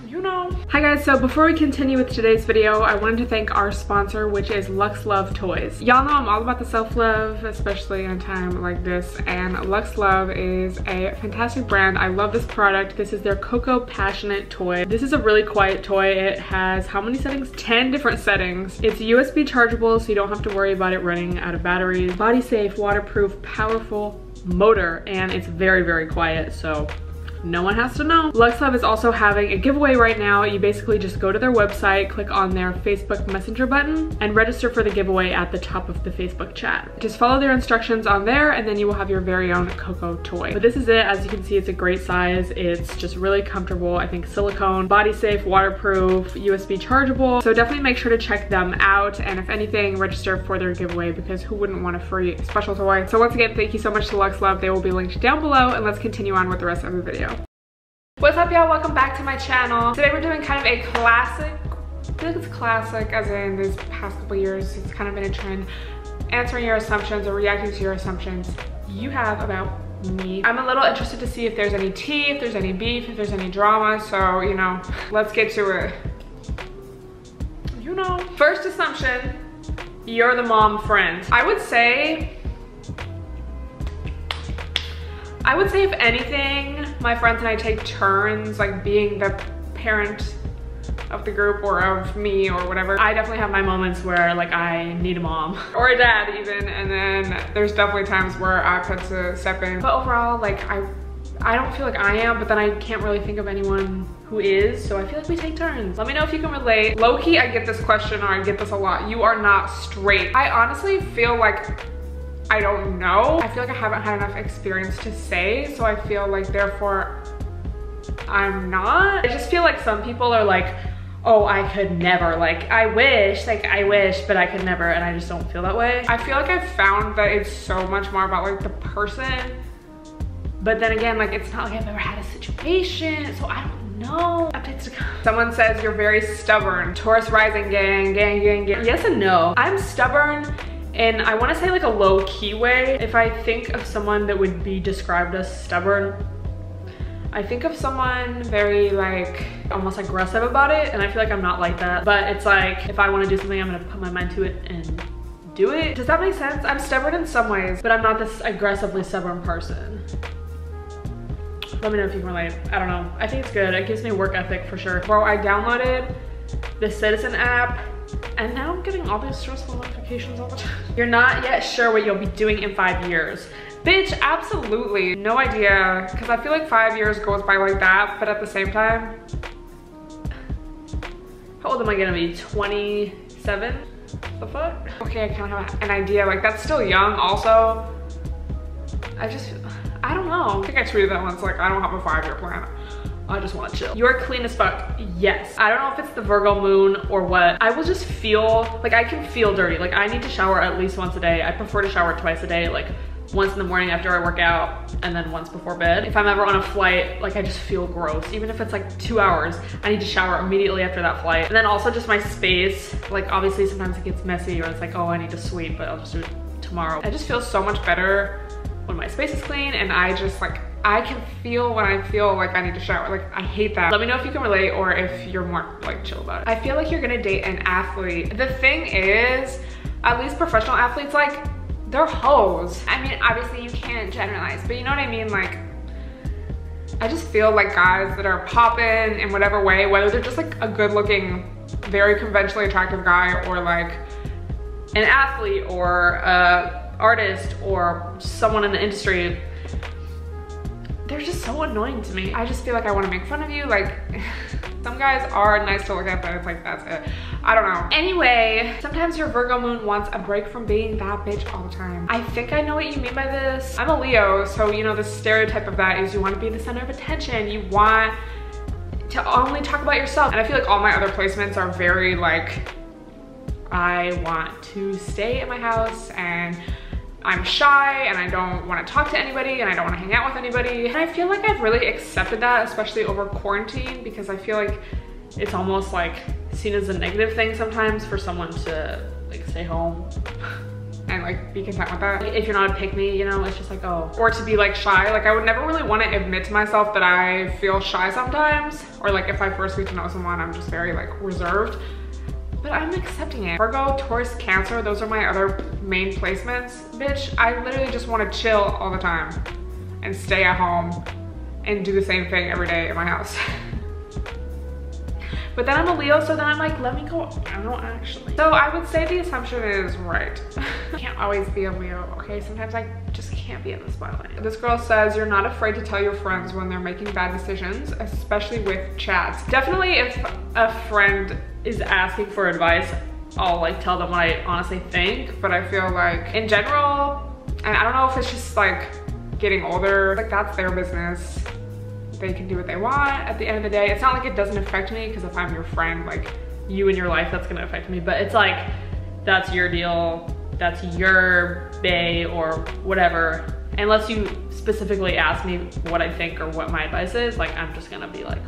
you know. Hi guys, so before we continue with today's video, I wanted to thank our sponsor, which is Luxe Love Toys. Y'all know I'm all about the self-love, especially in a time like this, and Luxe Love is a fantastic brand. I love this product. This is their Cocoa Passionate toy. This is a really quiet toy. It has how many settings? 10 different settings. It's USB chargeable, so you don't have to worry about it running out of batteries. Body safe, waterproof, powerful motor, and it's very, very quiet, so no one has to know. Luxe Love is also having a giveaway right now. You basically just go to their website, click on their Facebook Messenger button, and register for the giveaway at the top of the Facebook chat. Just follow their instructions on there, and then you will have your very own Cocoa toy. But this is it. As you can see, it's a great size. It's just really comfortable. I think silicone, body safe, waterproof, USB chargeable. So definitely make sure to check them out, and if anything, register for their giveaway, because who wouldn't want a free special toy? So once again, thank you so much to Luxe Love. They will be linked down below, and let's continue on with the rest of the video. What's up, y'all? Welcome back to my channel. Today we're doing kind of a classic, I feel like it's classic as in these past couple years, it's kind of been a trend, answering your assumptions or reacting to your assumptions you have about me. I'm a little interested to see if there's any tea, if there's any beef, if there's any drama, so, you know, let's get to it. You know. First assumption, you're the mom friend. I would say if anything, my friends and I take turns like being the parent of the group or of me or whatever. I definitely have my moments where like I need a mom or a dad even, and then there's definitely times where I've had to step in. But overall, like I don't feel like I am, but then I can't really think of anyone who is, so I feel like we take turns. Let me know if you can relate. Low-key, I get this question, or I get this a lot. You are not straight. I honestly feel like I don't know. I feel like I haven't had enough experience to say, so I feel like therefore I'm not. I just feel like some people are like, oh, I could never, like I wish, but I could never, and I just don't feel that way. I feel like I've found that it's so much more about like the person, but then again, like it's not like I've ever had a situation, so I don't know. Updates to come. Someone says you're very stubborn. Taurus rising gang. Yes and no. I'm stubborn, and I want to say like a low-key way. If I think of someone that would be described as stubborn, I think of someone very like almost aggressive about it, and I feel like I'm not like that. But it's like if I want to do something, I'm gonna put my mind to it and do it. Does that make sense? I'm stubborn in some ways, but I'm not this aggressively stubborn person. Let me know if you can relate. I don't know. I think it's good. It gives me work ethic for sure. Bro, I downloaded the Citizen app, and now I'm getting all these stressful notifications all the time. You're not yet sure what you'll be doing in 5 years. Bitch, absolutely. No idea, because I feel like 5 years goes by like that, but at the same time, how old am I gonna be? 27? The fuck? Okay, I kind of have an idea. Like, that's still young also. I don't know. I think I tweeted that once, like, I don't have a 5-year plan. I just want to chill. You're clean as fuck. Yes. I don't know if it's the Virgo moon or what. I will just feel, like I can feel dirty. Like I need to shower at least once a day. I prefer to shower twice a day, like once in the morning after I work out and then once before bed. If I'm ever on a flight, like I just feel gross. Even if it's like 2 hours, I need to shower immediately after that flight. And then also just my space. Like obviously sometimes it gets messy or it's like, oh, I need to sweep, but I'll just do it tomorrow. I just feel so much better when my space is clean, and I just like, I can feel when I feel like I need to shower. Like I hate that. Let me know if you can relate or if you're more like chill about it. I feel like you're gonna date an athlete. The thing is, at least professional athletes, like they're hoes. I mean, obviously you can't generalize, but you know what I mean? Like, I just feel like guys that are popping in whatever way, whether they're just like a good looking, very conventionally attractive guy, or like an athlete or a artist or someone in the industry, they're just so annoying to me. I just feel like I want to make fun of you. Like some guys are nice to look at, but it's like, that's it. I don't know. Anyway, sometimes your Virgo moon wants a break from being that bitch all the time. I think I know what you mean by this. I'm a Leo, so you know the stereotype of that is you want to be the center of attention. You want to only talk about yourself. And I feel like all my other placements are very like, I want to stay at my house and I'm shy and I don't want to talk to anybody and I don't want to hang out with anybody. And I feel like I've really accepted that, especially over quarantine, because I feel like it's almost like seen as a negative thing sometimes for someone to like stay home and like be content with that. Like, if you're not a pick-me, you know, it's just like, oh. Or to be like shy. Like I would never really want to admit to myself that I feel shy sometimes. Or like if I first get to know someone, I'm just very like reserved. But I'm accepting it. Virgo, Taurus, Cancer, those are my other main placements. Bitch, I literally just want to chill all the time and stay at home and do the same thing every day in my house. But then I'm a Leo, so then I'm like, let me go out actually. So I would say the assumption is right. I can't always be a Leo, okay? Sometimes I just can't be in the spotlight. This girl says you're not afraid to tell your friends when they're making bad decisions, especially with chats. Definitely if a friend is asking for advice, I'll like tell them what I honestly think. But I feel like in general, and I don't know if it's just like getting older, like that's their business. They can do what they want at the end of the day. It's not like it doesn't affect me, because if I'm your friend, like you in your life, that's gonna affect me. But it's like, that's your deal, that's your bae or whatever. Unless you specifically ask me what I think or what my advice is, like I'm just gonna be like,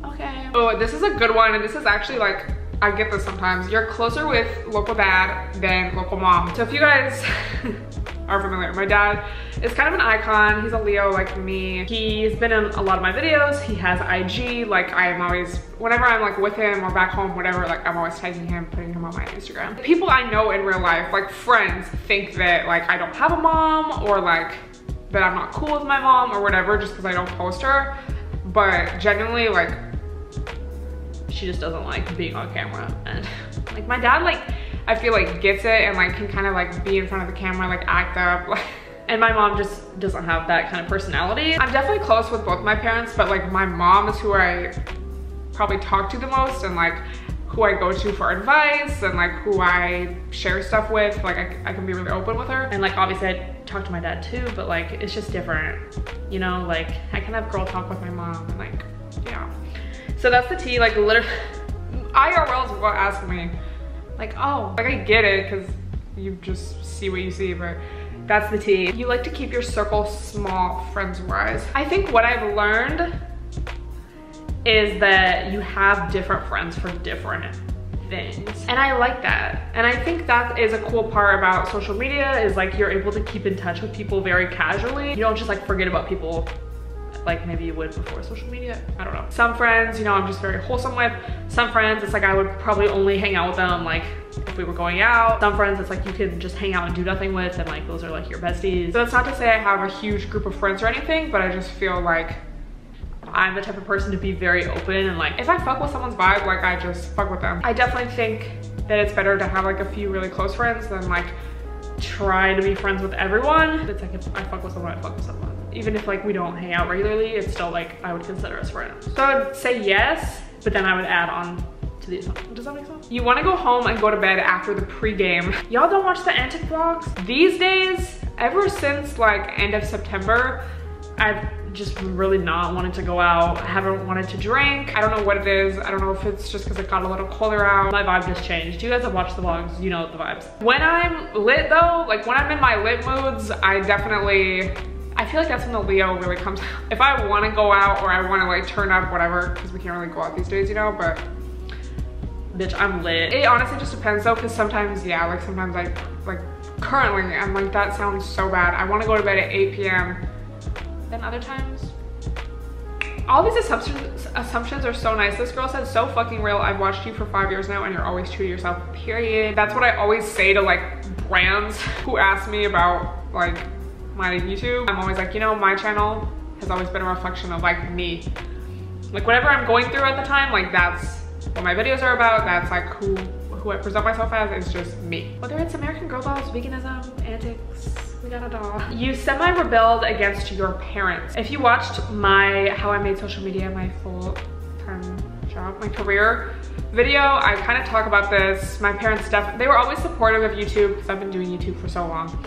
okay. Oh, this is a good one, and this is actually like, I get this sometimes. You're closer with local dad than local mom. So if you guys are familiar, my dad is kind of an icon. He's a Leo like me. He's been in a lot of my videos. He has IG. Like I am always, whenever I'm like with him or back home, whatever, like I'm always tagging him, putting him on my Instagram. People I know in real life, like friends, think that like I don't have a mom, or like that I'm not cool with my mom or whatever, just because I don't post her. But genuinely, like she just doesn't like being on camera. And like my dad, like I feel like gets it and like can kind of like be in front of the camera, like act up, like, and my mom just doesn't have that kind of personality. I'm definitely close with both my parents, but like my mom is who I probably talk to the most, and like who I go to for advice, and like who I share stuff with. Like I can be really open with her. And like obviously I talk to my dad too, but like it's just different, you know? Like I can have girl talk with my mom, and like, yeah. So that's the tea. Like literally, IRLs will ask me, like, oh, like I get it, because you just see what you see, but that's the tea. You like to keep your circle small, friends-wise. I think what I've learned is that you have different friends for different things. And I like that. And I think that is a cool part about social media, is like you're able to keep in touch with people very casually. You don't just like forget about people like maybe you would before social media. I don't know. Some friends, you know, I'm just very wholesome with. Some friends, it's like I would probably only hang out with them like if we were going out. Some friends, it's like you can just hang out and do nothing with, and like those are like your besties. So that's not to say I have a huge group of friends or anything, but I just feel like I'm the type of person to be very open, and like if I fuck with someone's vibe, like I just fuck with them. I definitely think that it's better to have like a few really close friends than like try to be friends with everyone. It's like if I fuck with someone, I fuck with someone. Even if like we don't hang out regularly, it's still like I would consider us friends. So I would say yes, but then I would add on to the assumption. Does that make sense? You want to go home and go to bed after the pregame. Y'all don't watch the antic vlogs? These days, ever since like end of September, I've just really not wanted to go out. I haven't wanted to drink. I don't know what it is. I don't know if it's just because it got a little colder out. My vibe just changed. You guys have watched the vlogs, you know the vibes. When I'm lit though, like when I'm in my lit moods, I feel like that's when the Leo really comes out. If I want to go out or I want to like turn up, whatever, because we can't really go out these days, you know, but bitch, I'm lit. It honestly just depends though, because sometimes, yeah, like sometimes I, like currently, I'm like, that sounds so bad. I want to go to bed at 8 p.m. Then other times, all these assumptions are so nice. This girl said, so fucking real. I've watched you for 5 years now and you're always true to yourself, period. That's what I always say to like brands who ask me about like my YouTube. I'm always like, you know, my channel has always been a reflection of like me. Like whatever I'm going through at the time, like that's what my videos are about. That's like who I present myself as, is just me. Whether it's American Girl Boss, veganism, antics, we got it all. You semi-rebelled against your parents. If you watched my How I Made Social Media my full-time job, my career video, I kind of talk about this. My parents they were always supportive of YouTube because I've been doing YouTube for so long.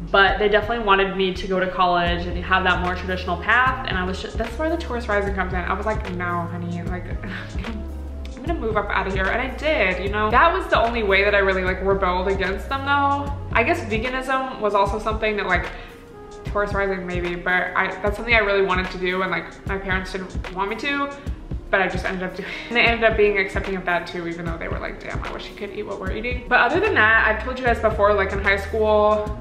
But they definitely wanted me to go to college and have that more traditional path. And I was just, that's where the Taurus rising comes in. I was like, no, honey, like, I'm gonna move up out of here. And I did, you know? That was the only way that I really like rebelled against them though. I guess veganism was also something that like, Taurus rising maybe, but that's something I really wanted to do, and like my parents didn't want me to. but I just ended up doing it. And they ended up being accepting of that too, even though they were like, damn, I wish you could eat what we're eating. But other than that, I've told you guys before, like in high school,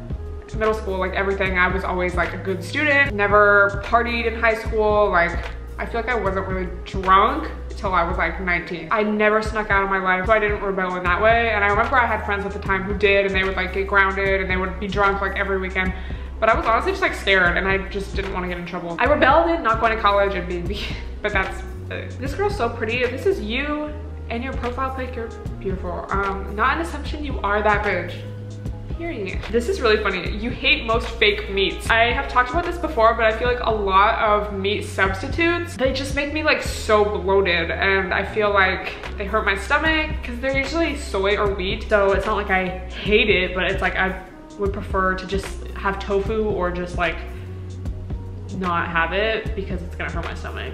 middle school, like everything, I was always like a good student. Never partied in high school. Like, I feel like I wasn't really drunk until I was like 19. I never snuck out of my life, so I didn't rebel in that way. And I remember I had friends at the time who did, and they would like get grounded and they would be drunk like every weekend. But I was honestly just like scared, and I just didn't want to get in trouble. I rebelled in not going to college and being vegan, but that's it. This girl's so pretty. This is you and your profile pic. You're beautiful. Not an assumption, you are that bitch. Period. This is really funny. You hate most fake meats. I have talked about this before, but I feel like a lot of meat substitutes, they just make me like so bloated, and I feel like they hurt my stomach because they're usually soy or wheat. So it's not like I hate it, but it's like I would prefer to just have tofu or just like not have it because it's gonna hurt my stomach,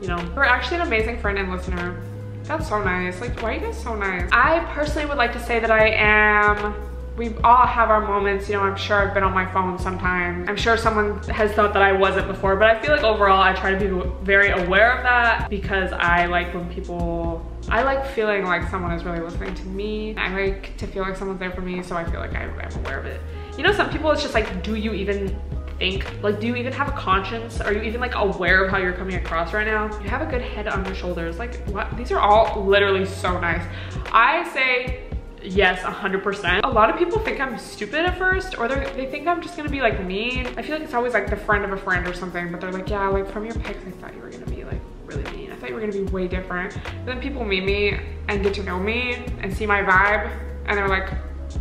you know? You're actually an amazing friend and listener. That's so nice. Like, why are you guys so nice? I personally would like to say that I am, we all have our moments, you know. I'm sure I've been on my phone sometimes. I'm sure someone has thought that I wasn't before, but I feel like overall I try to be very aware of that because I like when people, I like feeling like someone is really listening to me. I like to feel like someone's there for me, so I feel like I'm aware of it. You know, some people it's just like, do you even think, like, do you even have a conscience? Are you even like aware of how you're coming across right now? You have a good head on your shoulders. Like, what? These are all literally so nice. I say yes, 100%. A lot of people think I'm stupid at first, or they think I'm just gonna be like mean. I feel like it's always like the friend of a friend or something, but they're like, yeah, like from your pics, I thought you were gonna be like really mean. I thought you were gonna be way different. But then people meet me and get to know me and see my vibe, and they're like,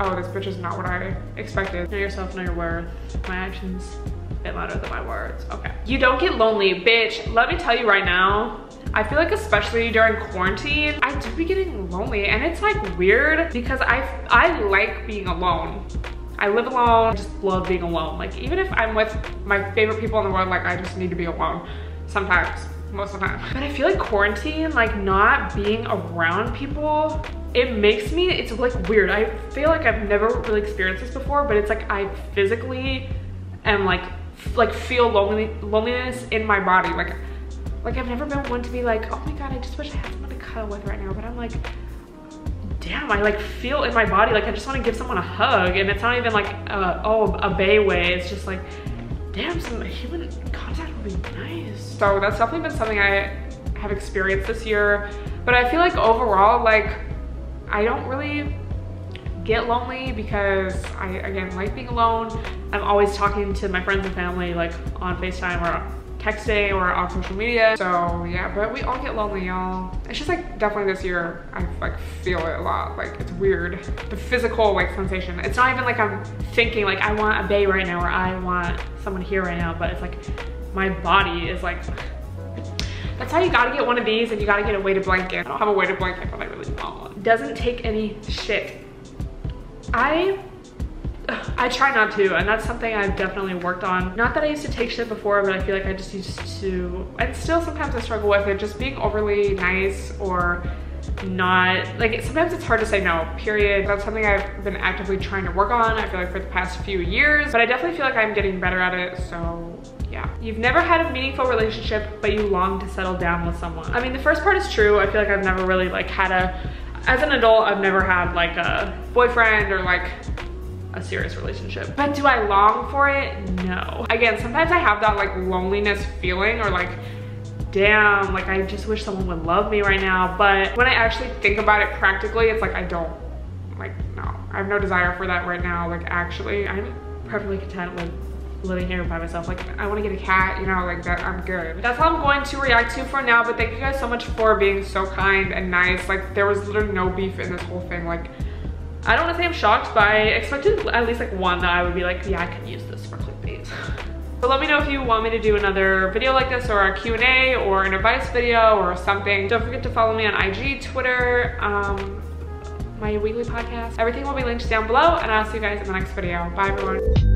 oh, this bitch is not what I expected. Know yourself, know your worth. My actions fit louder than my words. Okay. You don't get lonely, bitch. Let me tell you right now, I feel like especially during quarantine, I do be getting lonely, and it's like weird because I like being alone. I live alone, I just love being alone. Like, even if I'm with my favorite people in the world, like I just need to be alone sometimes, most of the time. But I feel like quarantine, like not being around people, it makes me, it's like weird. I feel like I've never really experienced this before, but it's like I physically am like feel loneliness in my body. Like I've never been one to be like, oh my God, I just wish I had someone to cuddle with right now. But I'm like, damn, I like feel in my body, like I just want to give someone a hug. And it's not even like, oh, a bae way. It's just like, damn, some human contact would be nice. So that's definitely been something I have experienced this year. But I feel like overall, like I don't really get lonely because I, again, like being alone. I'm always talking to my friends and family like on FaceTime or texting or on social media. So yeah, but we all get lonely, y'all. It's just like definitely this year I like feel it a lot. Like it's weird, the physical like sensation. It's not even like I'm thinking like I want a bae right now or I want someone here right now, but it's like my body is like, that's how you gotta get one of these, and you gotta get a weighted blanket. I don't have a weighted blanket, but I really want one. Doesn't take any shit. I try not to, and that's something I've definitely worked on. Not that I used to take shit before, but I feel like I just used to, and still sometimes I struggle with it, just being overly nice or not, like sometimes it's hard to say no, period. That's something I've been actively trying to work on, I feel like for the past few years, but I definitely feel like I'm getting better at it, so yeah. You've never had a meaningful relationship, but you long to settle down with someone. I mean, the first part is true. I feel like I've never really like had as an adult, I've never had like a boyfriend or like a serious relationship. But do I long for it? No. Again, sometimes I have that like loneliness feeling, or like, damn, like I just wish someone would love me right now. But when I actually think about it practically, it's like I don't, like, no. I have no desire for that right now. Like actually, I'm perfectly content with living here by myself. Like I want to get a cat, you know, like that, I'm good. That's all I'm going to react to for now, but thank you guys so much for being so kind and nice. Like there was literally no beef in this whole thing. Like I don't want to say I'm shocked, but I expected at least like one that I would be like, yeah, I could use this for clickbait. But let me know if you want me to do another video like this, or a Q&A, or an advice video, or something. Don't forget to follow me on IG, Twitter, my weekly podcast. Everything will be linked down below, and I'll see you guys in the next video. Bye, everyone.